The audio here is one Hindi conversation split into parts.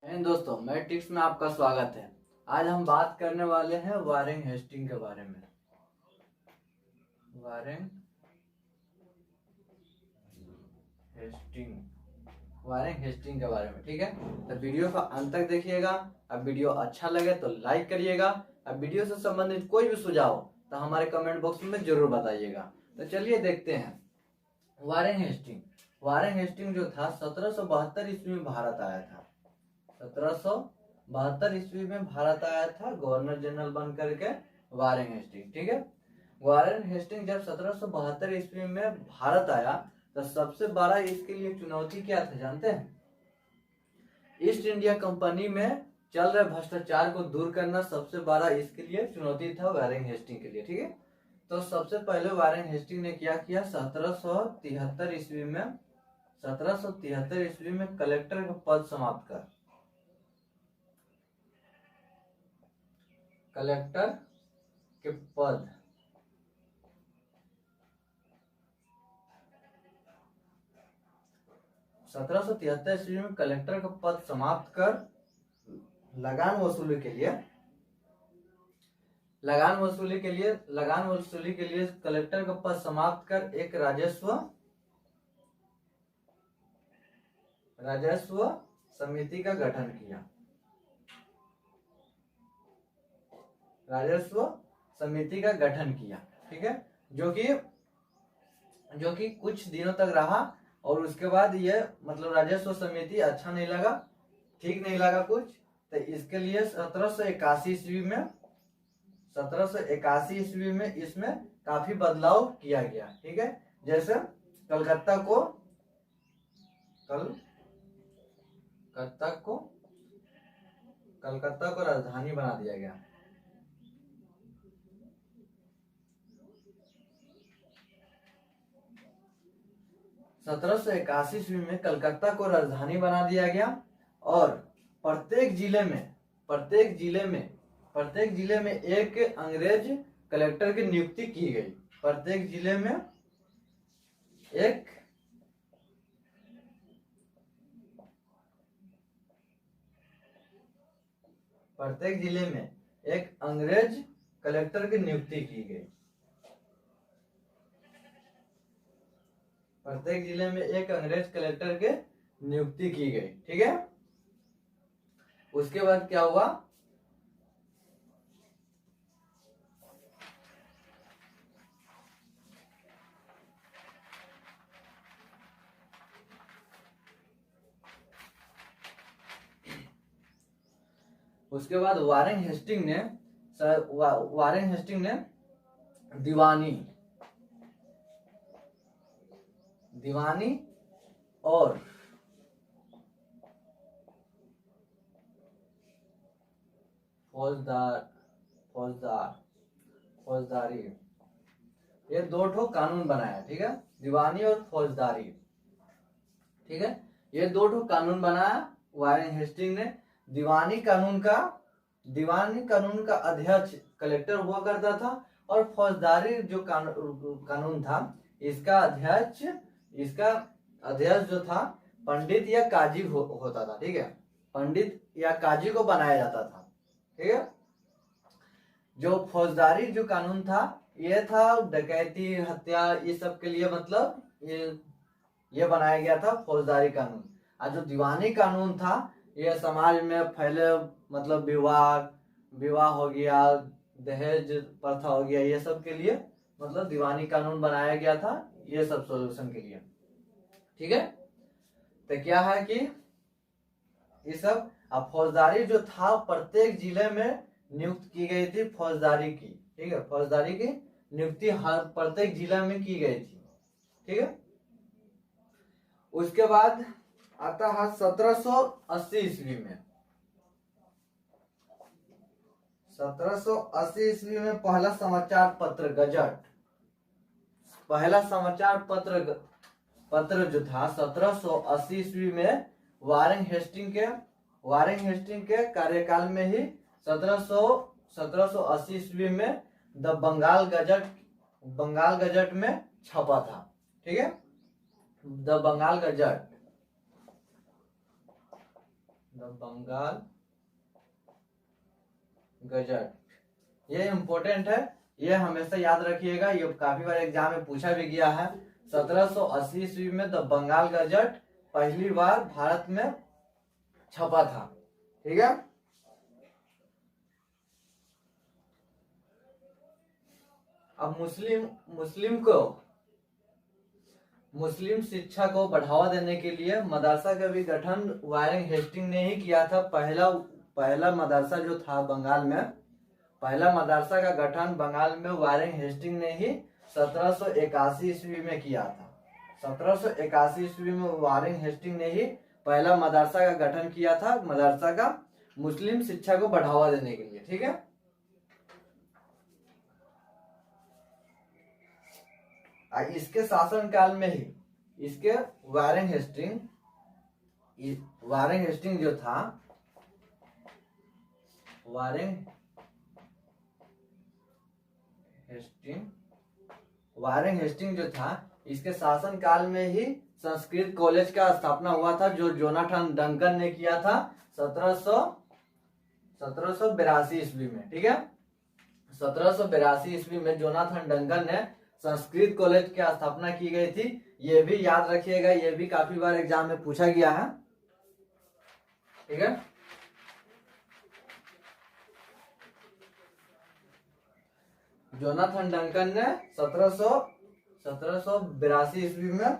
दोस्तों, मेरे टिप्स में आपका स्वागत है। आज हम बात करने वाले हैं वारेन हेस्टिंग के बारे में। वारेन हेस्टिंग के बारे में, ठीक है। तो वीडियो को अंत तक देखिएगा। अब वीडियो अच्छा लगे तो लाइक करिएगा। अब वीडियो से संबंधित कोई भी सुझाव तो हमारे कमेंट बॉक्स में जरूर बताइएगा। तो चलिए देखते हैं। वारेन हेस्टिंग जो था 1772 ईस्वी में भारत आया था। 1772 ईस्वी में भारत आया था गवर्नर जनरल बन करके वारेन हेस्टिंग, ठीक है। वारेन हेस्टिंग जब 1772 ईस्वी में भारत आया तो सबसे बड़ा इसके लिए चुनौती क्या था जानते हैं? ईस्ट इंडिया कंपनी में चल रहे भ्रष्टाचार को दूर करना सबसे बड़ा इसके लिए चुनौती था वारेन हेस्टिंग के लिए, ठीक है। तो सबसे पहले वारेन हेस्टिंग ने क्या किया? 1773 ईस्वी में कलेक्टर का पद समाप्त कर कलेक्टर के पद 1773 ईस्वी में कलेक्टर का पद समाप्त कर लगान वसूली के लिए कलेक्टर का पद समाप्त कर एक राजस्व समिति का गठन किया। ठीक है, जो कि कुछ दिनों तक रहा और उसके बाद ये मतलब राजस्व समिति अच्छा नहीं लगा, ठीक नहीं लगा कुछ। तो इसके लिए 1781 ईस्वी में इसमें काफी बदलाव किया गया, ठीक है। जैसे कलकत्ता को राजधानी बना दिया गया। ईस्वी में कलकत्ता को राजधानी बना दिया गया और प्रत्येक जिले में एक अंग्रेज कलेक्टर की नियुक्ति की गई। प्रत्येक जिले में एक अंग्रेज कलेक्टर की नियुक्ति की गई। ठीक है। उसके बाद क्या हुआ? उसके बाद वारेन हेस्टिंग ने दीवानी और फौजदारी ये दो ठो कानून बनाया, ठीक है। दीवानी और फौजदारी, ठीक है। ये दो ठो कानून बनाया वारेन हेस्टिंग ने। दीवानी कानून का अध्यक्ष कलेक्टर हुआ करता था और फौजदारी जो कानून था इसका अध्यक्ष जो था पंडित या काजी होता था, ठीक है। पंडित या काजी को बनाया जाता था, ठीक है। जो फौजदारी जो कानून था ये था डकैती, हत्या, ये सब के लिए मतलब ये बनाया गया था फौजदारी कानून। और जो दीवानी कानून था ये समाज में फैले मतलब विवाह हो गया, दहेज प्रथा हो गया, ये सब के लिए मतलब दीवानी कानून बनाया गया था, ये सब सोल्यूशन के लिए, ठीक है। तो क्या है कि ये सब अब फौजदारी जो था प्रत्येक जिले में नियुक्त की गई थी फौजदारी की, ठीक है। फौजदारी की नियुक्ति हर प्रत्येक जिला में की गई थी, ठीक है। उसके बाद आता है 1780 ईस्वी में। 1780 ईस्वी में पहला समाचार पत्र जो था 1780 ईस्वी में वारेन हेस्टिंग के कार्यकाल में ही 1780 ईस्वी में द बंगाल गजट में छपा था, ठीक है। The Bengal Gazette the Bengal Gazette, ये इंपॉर्टेंट है, ये हमेशा याद रखिएगा, ये काफी बार एग्जाम में पूछा भी गया है। 1780 ईस्वी में द बंगाल गजट पहली बार भारत में छपा था, ठीक है। अब मुस्लिम शिक्षा को बढ़ावा देने के लिए मदरसा का भी गठन वारेन हेस्टिंग ने ही किया था। पहला मदरसा जो था बंगाल में, पहला मदरसा का गठन बंगाल में वारेन हेस्टिंग ने ही 1781 ईस्वी में किया था। 1781 ईस्वी में वारेन हेस्टिंग ने ही पहला मदरसा का गठन किया था, मदरसा का मुस्लिम शिक्षा को बढ़ावा देने के लिए, ठीक है। इसके शासनकाल में ही इसके वारेन हेस्टिंग जो था, वारेन हेस्टिंग जो था, इसके शासन काल में ही संस्कृत कॉलेज का स्थापना हुआ था, जो जोनाथन डंकन ने किया था 1782 ईस्वी में, ठीक है। 1782 ईस्वी में जोनाथन डंकन ने संस्कृत कॉलेज की स्थापना की गई थी। ये भी याद रखिएगा, ये भी काफी बार एग्जाम में पूछा गया है, ठीक है। जोनाथन डंकन ने 1782 ईस्वी में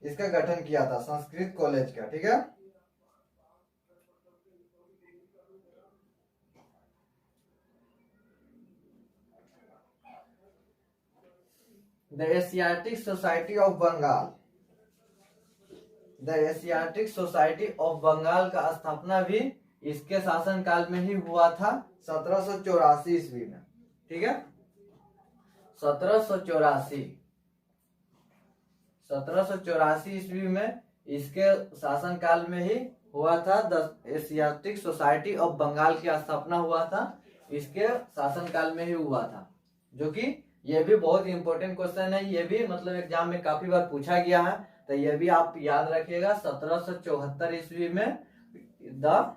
इसका गठन किया था, संस्कृत कॉलेज का, ठीक है। The Asiatic Society of Bengal, the Asiatic Society of Bengal का स्थापना भी इसके शासन काल में ही हुआ था, 1784 ईस्वी में, ठीक है। 1784 ईस्वी में इसके शासन काल में ही हुआ था। The Asiatic Society of Bengal की स्थापना हुआ था, इसके शासन काल में ही हुआ था, जो कि ये भी बहुत इंपॉर्टेंट क्वेश्चन है, ये भी मतलब एग्जाम में काफी बार पूछा गया है, तो ये भी आप याद रखिएगा। 1774 ईस्वी में द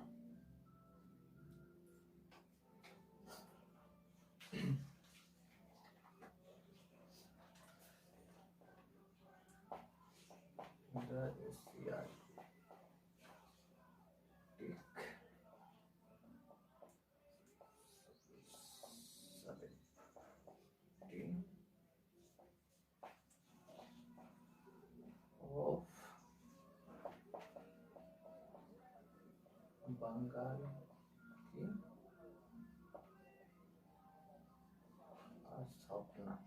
बंगाल की स्थापना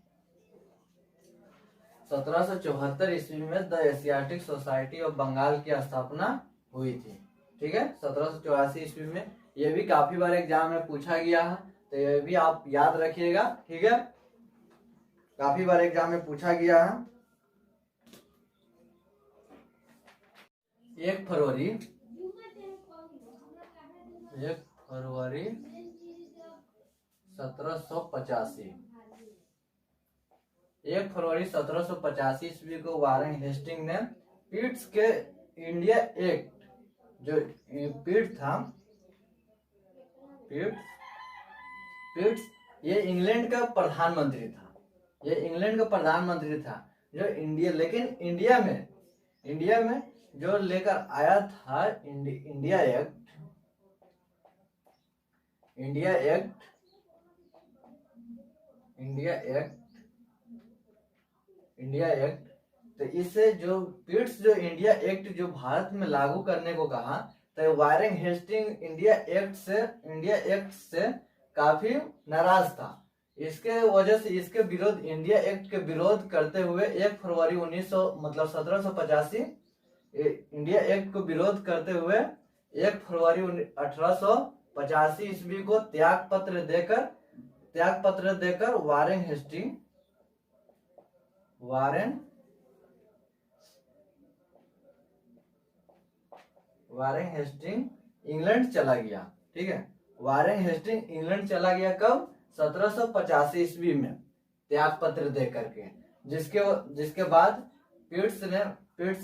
1774 ईस्वी में the Asiatic Society of Bengal की स्थापना हुई थी, ठीक है। 1784 ईस्वी में, ये भी काफी बार एग्जाम में पूछा गया है, तो ये भी आप याद रखिएगा, ठीक है। काफी बार एग्जाम में पूछा गया है। 1 फरवरी 1785, 1 फरवरी 1785 ईस्वी को वारेन हेस्टिंग ने पिट्स के इंडिया एक्ट, जो पिट्स था, पिट्स ये इंग्लैंड का प्रधानमंत्री था, ये इंग्लैंड का प्रधानमंत्री था, जो लेकिन इंडिया में जो लेकर आया था इंडिया एक्ट, तो इससे जो पिट्स जो इंडिया एक्ट जो भारत में लागू करने को कहा, तो वारेन हेस्टिंग इंडिया एक्ट से काफी नाराज था। इसके वजह से इसके विरोध, इंडिया एक्ट के विरोध करते हुए 1 फरवरी 1785 इंडिया एक्ट को विरोध करते हुए 1 फरवरी 1885 ईस्वी को त्याग पत्र देकर वारेन हेस्टिंग इंग्लैंड चला गया, ठीक है। वारेन हेस्टिंग इंग्लैंड चला गया कब? 1785 ईस्वी में त्याग पत्र दे करके, जिसके बाद पिट्स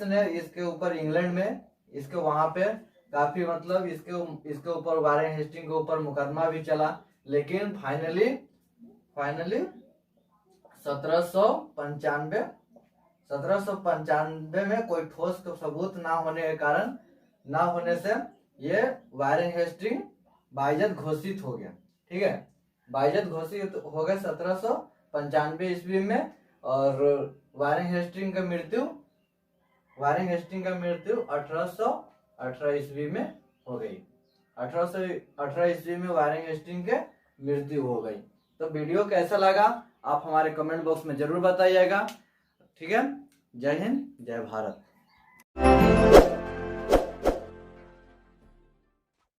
ने इसके ऊपर इंग्लैंड में इसके वहां पे काफी मतलब इसके ऊपर वारेन हेस्टिंग के ऊपर मुकदमा भी चला, लेकिन फाइनली 1795 में कोई ठोस सबूत ना होने से ये वारेन हेस्टिंग बाइज्जत घोषित हो गया। ठीक है, बाइज्जत घोषित हो गया 1795 ईस्वी में। और वारेन हेस्टिंग का मृत्यु 1818 ईस्वी में हो गई। 1818 ईस्वी में वारेन हेस्टिंग के मृत्यु हो गई। तो वीडियो कैसा लगा आप हमारे कमेंट बॉक्स में जरूर बताइएगा। ठीक है, जय हिंद, जय भारत।